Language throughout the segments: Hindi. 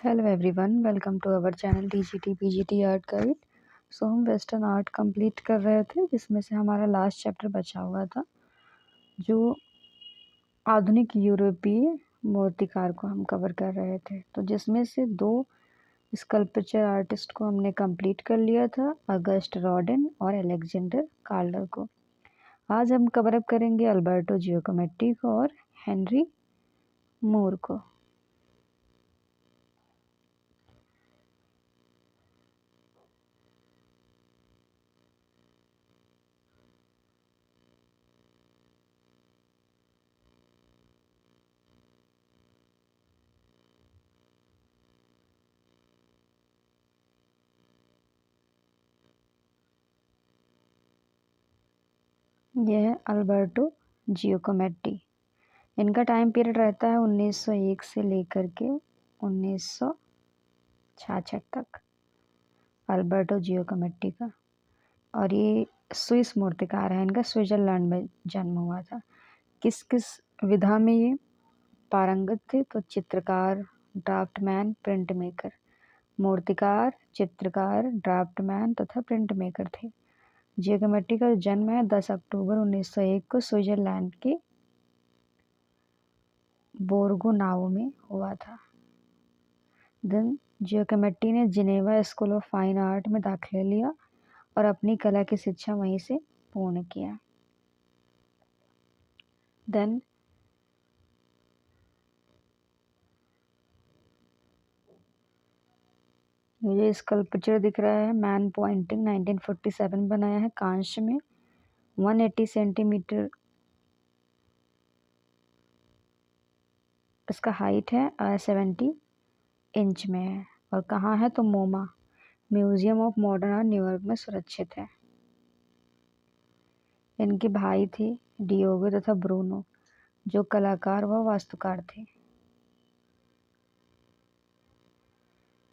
Hello everyone, welcome to our channel TGT PGT art guide. So हम वेस्टर्न आर्ट कंप्लीट कर रहे थे, जिसमें से हमारा लास्ट चैप्टर बचा हुआ था, जो आधुनिक यूरोपीय मूर्तिकार को हम कवर कर रहे थे। तो जिसमें से दो स्कल्पचर आर्टिस्ट को हमने कंप्लीट कर लिया था, अगस्ट रॉडेन और अलेक्जेंडर कार्लर को। आज हम कवर अप करेंगे अल्बर्टो जियोकोमेट्टी को और हेनरी मूर को। यह है अल्बर्टो जियोकोमेट्टी। इनका टाइम पीरियड रहता है 1901 से लेकर के 1966 तक, अल्बर्टो जियोकोमेट्टी का। और ये स्विस मूर्तिकार है। इनका स्विट्जरलैंड में जन्म हुआ था। किस किस विधा में ये पारंगत थे? तो चित्रकार, ड्राफ्टमैन, प्रिंट मेकर। मूर्तिकार, चित्रकार, ड्राफ्टमैन तथा प्रिंट मेकर थे। जियोकोमेट्री का जन्म है 10 अक्टूबर 1901 को स्विट्जरलैंड के बोर्गोनाओ में हुआ था। देन जियोकोमेट्टी ने Geneva school of fine art में दाखिला लिया और अपनी कला की शिक्षा वहीं से पूर्ण किया। देन ये जो स्कल्पचर दिख रहा है, मैन पॉइंटिंग, 1947 बनाया है, कांस्य में, 180 सेंटीमीटर इसका हाइट है, 70 इंच में है। और कहाँ है? तो MoMA museum of modern art New York में सुरक्षित है। इनके भाई थे डियोगो तथा ब्रूनो, जो कलाकार व वास्तुकार थे।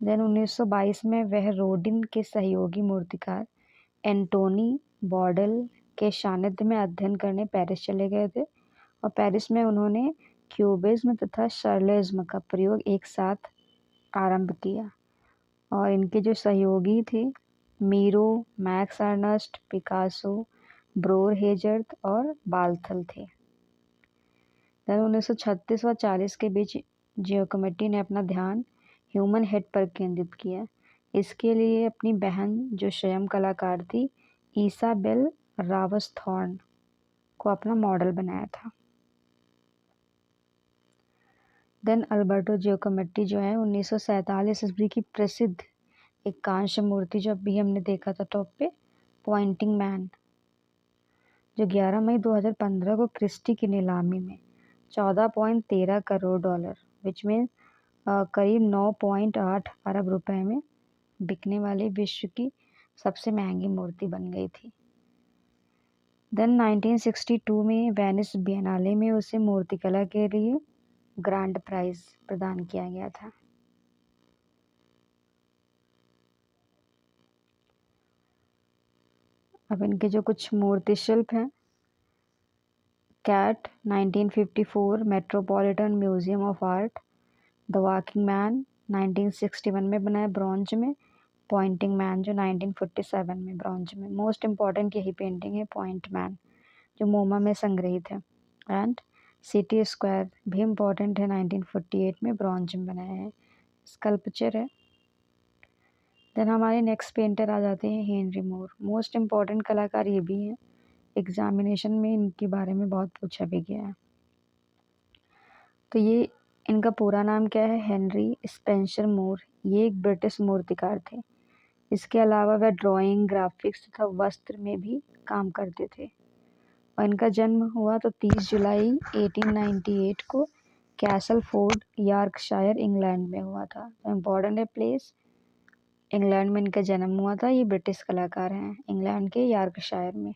देन 1922 में वह रोडिन के सहयोगी मूर्तिकार एंटोनी बॉर्डल के सानिध्य में अध्ययन करने पेरिस चले गए थे। और पेरिस में उन्होंने क्यूबिज्म तथा सर्लिज्म का प्रयोग एक साथ आरंभ किया। और इनके जो सहयोगी थे Miro, max Ernst, Picasso, blower हेजर्थ और बाल्थल थे। सन 1936 व 40 के बीच जियोकोमेट्टी ने अपना ध्यान ह्यूमन हेड पर केंद्रित किया। इसके लिए अपनी बहन, जो स्वयं कलाकार थी, इसाबेल रावसथॉर्न को अपना मॉडल बनाया था। देन अल्बर्टो जियोकोमेट्टी जो है 1947 ईस्वी की प्रसिद्ध एक कांस्य मूर्ति, जो अभी हमने देखा था टॉप पे, पॉइंटिंग मैन, जो 11 मई 2015 को क्रिस्टी की नीलामी में 14.13 करोड़ डॉलर, विच मीन करीब 9.8 अरब रुपए में बिकने वाली विश्व की सबसे महंगी मूर्ति बन गई थी। देन 1962 में वेनिस बिएनाले में उसे मूर्तिकला के लिए ग्रैंड प्राइज प्रदान किया गया था। अब इनके जो कुछ मूर्ति शिल्प हैं, Cat 1954 Metropolitan Museum of Art, the Walking Man 1961 में बनाया ब्रॉन्ज में, पॉइंटिंग मैन जो 1947 में ब्रॉन्ज में। मोस्ट इम्पॉर्टेंट यही पेंटिंग है पॉइंट मैन, जो मोमा में संग्रहित है। एंड सिटी स्क्वायर भी इम्पॉर्टेंट है, 1948 में ब्रॉन्ज में बनाया है, स्कल्पचर है। देन हमारे नेक्स्ट पेंटर आ जाते हैं हेनरी मूर। मोस्ट इम्पॉर्टेंट कलाकार ये भी हैं, एग्जामिनेशन में इनके बारे में बहुत पूछा भी गया है। तो ये इनका पूरा नाम क्या है? हेनरी स्पेंसर मूर। ये एक ब्रिटिश मूर्तिकार थे। इसके अलावा वह ड्राइंग, ग्राफिक्स तथा वस्त्र में भी काम करते थे। और इनका जन्म हुआ तो 30 जुलाई 1898 को कैसल फोर्ड, यॉर्कशायर, इंग्लैंड में हुआ था। तो इम्पोर्टेंट है प्लेस, इंग्लैंड में इनका जन्म हुआ था। ये ब्रिटिश कलाकार हैं, इंग्लैंड के यॉर्कशायर में।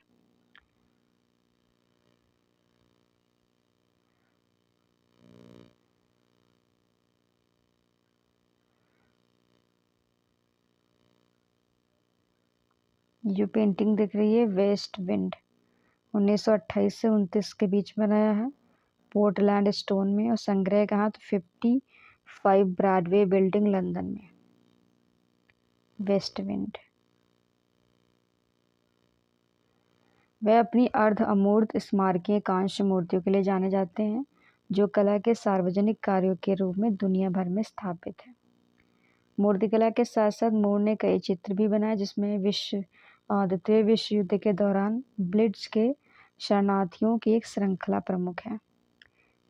जो पेंटिंग दिख रही है वेस्ट विंड, 1928 से 29 के बीच बनाया है, पोर्टलैंड स्टोन में। और संग्रह कहाँ? तो 5 ब्रॉडवे बिल्डिंग लंदन में। West wind. वह अपनी अर्ध अमूर्त स्मारकीय कांस्य मूर्तियों के लिए जाने जाते हैं जो कला के सार्वजनिक कार्यों के रूप में दुनिया भर में स्थापित है। मूर्तिकला के साथ साथ मूर ने कई चित्र भी बनाए जिसमें द्वितीय विश्व युद्ध के दौरान ब्लिट्ज के शरणार्थियों की एक श्रृंखला प्रमुख है।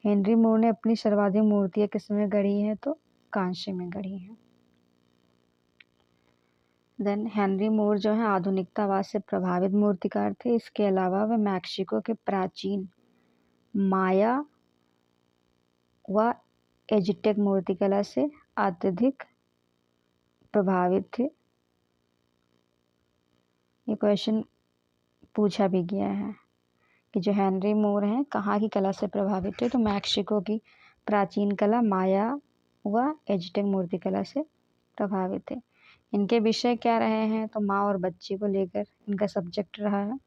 हेनरी मूर ने अपनी सर्वाधिक मूर्तियां किस में गढ़ी हैं तो कांस्य में गढ़ी हैं। देन हेनरी मूर जो है आधुनिकतावाद से प्रभावित मूर्तिकार थे। इसके अलावा वे मैक्सिको के प्राचीन माया व एज़टेक मूर्तिकला से अत्यधिक प्रभावित थे। ये क्वेश्चन पूछा भी गया है कि जो हेनरी मूर हैं कहाँ की कला से प्रभावित थे तो मैक्सिको की प्राचीन कला माया व एज़टेक मूर्तिकला से प्रभावित थे। इनके विषय क्या रहे हैं तो माँ और बच्चे को लेकर इनका सब्जेक्ट रहा है।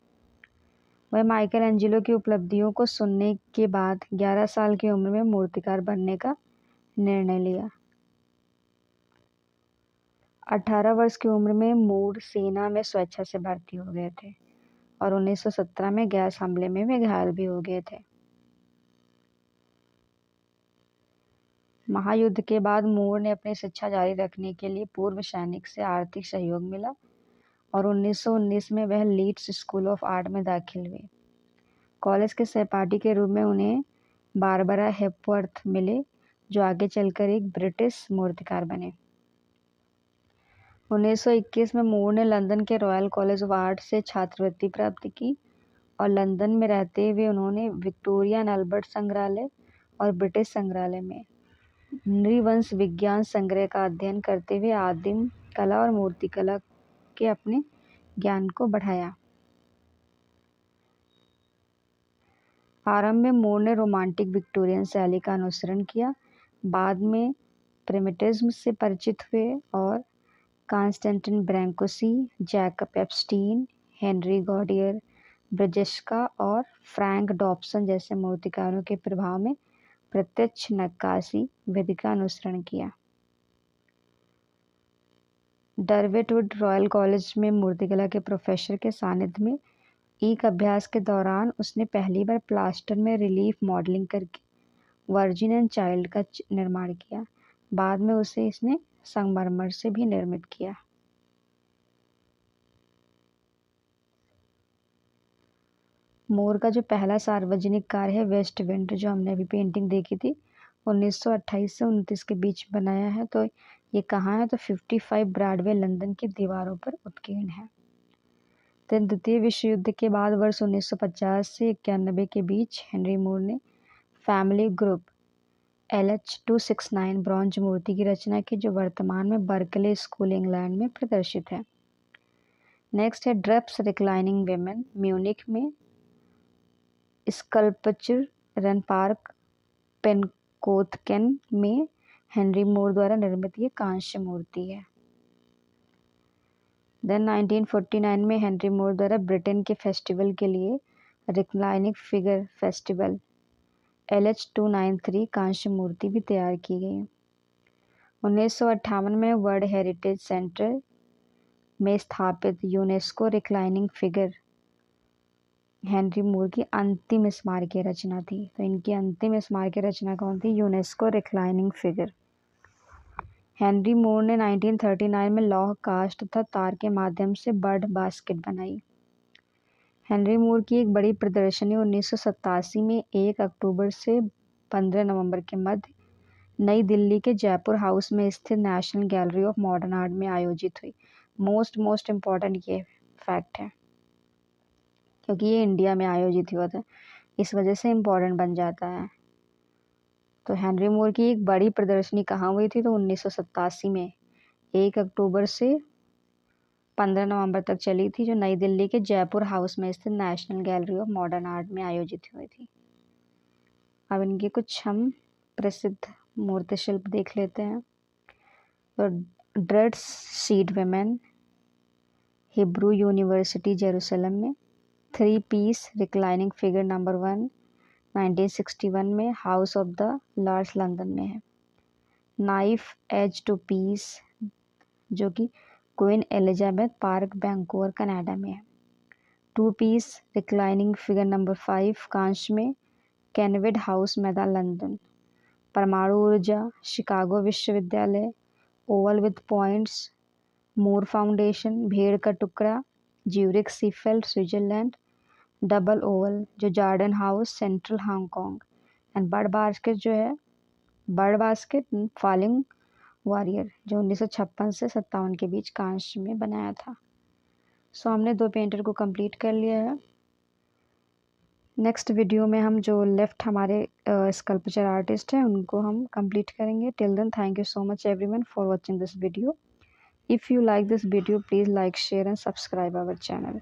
वह माइकल एंजेलो की उपलब्धियों को सुनने के बाद 11 साल की उम्र में मूर्तिकार बनने का निर्णय लिया। 18 वर्ष की उम्र में मूर सेना में स्वेच्छा से भर्ती हो गए थे और 1917 में गैस हमले में वे घायल भी हो गए थे। महायुद्ध के बाद मूर ने अपनी शिक्षा जारी रखने के लिए पूर्व सैनिक से आर्थिक सहयोग मिला और 1919 में वह लीड्स स्कूल ऑफ आर्ट में दाखिल हुए। कॉलेज के सहपाठी के रूप में उन्हें बारबरा हेपवर्थ मिले जो आगे चलकर एक ब्रिटिश मूर्तिकार बने। 1921 में मूर ने लंदन के रॉयल कॉलेज ऑफ आर्ट से छात्रवृत्ति प्राप्त की और लंदन में रहते हुए उन्होंने विक्टोरिया एंड अल्बर्ट संग्रहालय और ब्रिटिश संग्रहालय में नृवंश विज्ञान संग्रह का अध्ययन करते हुए आदिम कला और मूर्तिकला के अपने ज्ञान को बढ़ाया। आरंभ में मूर ने रोमांटिक विक्टोरियन शैली का अनुसरण किया, बाद में प्रिमिटिज्म से परिचित हुए और कॉन्स्टेंटिन ब्रैंकुसी, जैकब एप्स्टीन, हेनरी गॉडियर, ब्रिजेस्का और फ्रैंक डॉब्सन जैसे मूर्तिकारों के प्रभाव में प्रत्यक्ष नक्काशी विधि का अनुसरण किया। डर्वेटवुड रॉयल कॉलेज में मूर्तिकला के प्रोफेसर के सानिध्य में एक अभ्यास के दौरान उसने पहली बार प्लास्टर में रिलीफ मॉडलिंग करके वर्जिन एंड चाइल्ड का निर्माण किया। बाद में उसे इसने संगमरमर से भी निर्मित किया। मूर का जो पहला सार्वजनिक कार्य है वेस्ट विंड जो हमने अभी पेंटिंग देखी थी 1928 से 29 के बीच बनाया है। तो ये कहाँ है तो 55 ब्रॉडवे लंदन की दीवारों पर उत्कीर्ण है। तो द्वितीय विश्व युद्ध के बाद वर्ष 1950 से 91 के बीच हेनरी मूर ने फैमिली ग्रुप LH269 ब्रॉन्ज मूर्ति की रचना की जो वर्तमान में बर्कले स्कूल इंग्लैंड में प्रदर्शित है। नेक्स्ट है ड्रेप्स रिक्लाइनिंग वेमेन म्यूनिख में स्कल्पचर रन पार्क पेनकोथकेन में हेनरी मूर द्वारा निर्मित ये कांस्य मूर्ति है। देन 1949 में हेनरी मूर द्वारा ब्रिटेन के फेस्टिवल के लिए रिक्लाइनिंग फिगर फेस्टिवल LH293 कांस्य मूर्ति भी तैयार की गई। 1958 में वर्ल्ड हेरिटेज सेंटर में स्थापित यूनेस्को रिक्लाइनिंग फिगर हेनरी मूर की अंतिम स्मारकीय रचना थी। तो इनकी अंतिम स्मारकीय रचना कौन थी? UNESCO reclining figure. हेनरी मूर ने 1939 में लौह कास्ट तथा तार के माध्यम से बर्ड बास्केट बनाई। हेनरी मूर की एक बड़ी प्रदर्शनी 1987 में 1 अक्टूबर से 15 नवंबर के मध्य नई दिल्ली के जयपुर हाउस में स्थित national gallery of modern art में आयोजित हुई। मोस्ट इम्पॉर्टेंट ये फैक्ट है क्योंकि ये इंडिया में आयोजित हुआ था, इस वजह से इम्पोर्टेंट बन जाता है। तो हेनरी मूर की एक बड़ी प्रदर्शनी कहाँ हुई थी? तो 1987 में 1 अक्टूबर से 15 नवंबर तक चली थी जो नई दिल्ली के जयपुर हाउस में स्थित national gallery of modern art में आयोजित हुई थी। अब इनके कुछ हम प्रसिद्ध मूर्ति शिल्प देख लेते हैं। तो Draped Seated Woman Hebrew University Jerusalem में 3 पीस रिक्लाइनिंग फिगर नंबर 1 1961 में House of the Lords London में है। नाइफ एज टू पीस जो कि Queen Elizabeth Park Vancouver Canada में है। 2 पीस रिक्लाइनिंग फिगर नंबर 5 कांच में कैनवेड हाउस मैदान लंदन। परमाणु ऊर्जा शिकागो विश्वविद्यालय। Oval with Points Moore Foundation. भेड़ का टुकड़ा Zurich Seefeld Switzerland. Double Oval जो Jardine House Central Hong Kong. And Bird Basket जो है बर्ड बास्केट फॉलिंग वॉरियर जो 1956 से 57 के बीच कांच में बनाया था। सो हमने 2 पेंटर को कंप्लीट कर लिया है। नेक्स्ट वीडियो में हम जो लेफ्ट हमारे स्कल्पचर आर्टिस्ट हैं उनको हम कंप्लीट करेंगे। Till then thank you so much everyone for watching this video. If you like this video, please like, share and subscribe our channel.